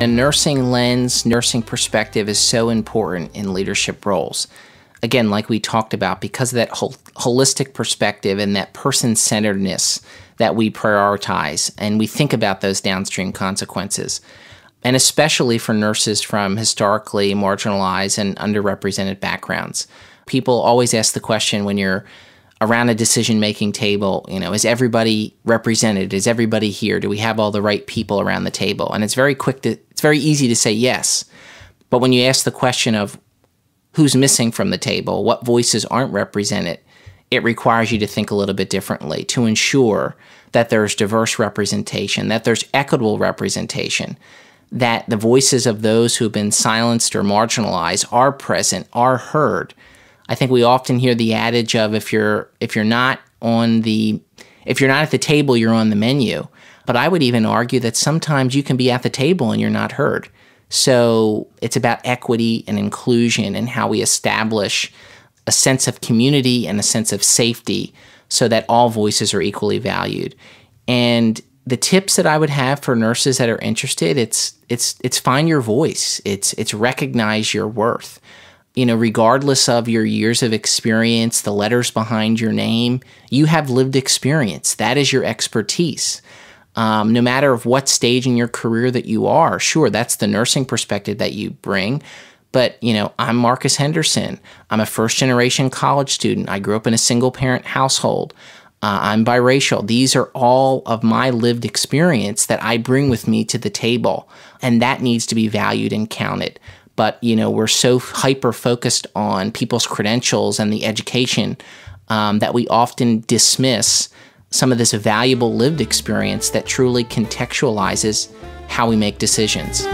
A nursing lens, nursing perspective is so important in leadership roles. Again, like we talked about, because of that holistic perspective and that person-centeredness that we prioritize, and we think about those downstream consequences. And especially for nurses from historically marginalized and underrepresented backgrounds. People always ask the question when you're around a decision-making table, is everybody represented? Is everybody here? Do we have all the right people around the table? And it's very easy to say yes. But when you ask the question of who's missing from the table, what voices aren't represented, it requires you to think a little bit differently to ensure that there's diverse representation, that there's equitable representation, that the voices of those who've been silenced or marginalized are present, are heard. I think we often hear the adage of if you're not at the table, you're on the menu. But I would even argue that sometimes you can be at the table and you're not heard. So it's about equity and inclusion and how we establish a sense of community and a sense of safety so that all voices are equally valued. And the tips that I would have for nurses that are interested, it's find your voice. It's recognize your worth. Regardless of your years of experience, the letters behind your name, you have lived experience. That is your expertise. No matter of what stage in your career that you are, sure, that's the nursing perspective that you bring. But, I'm Marcus Henderson. I'm a first-generation college student. I grew up in a single-parent household. I'm biracial. These are all of my lived experience that I bring with me to the table, and that needs to be valued and counted. But, we're so hyper-focused on people's credentials and the education that we often dismiss some of this valuable lived experience that truly contextualizes how we make decisions.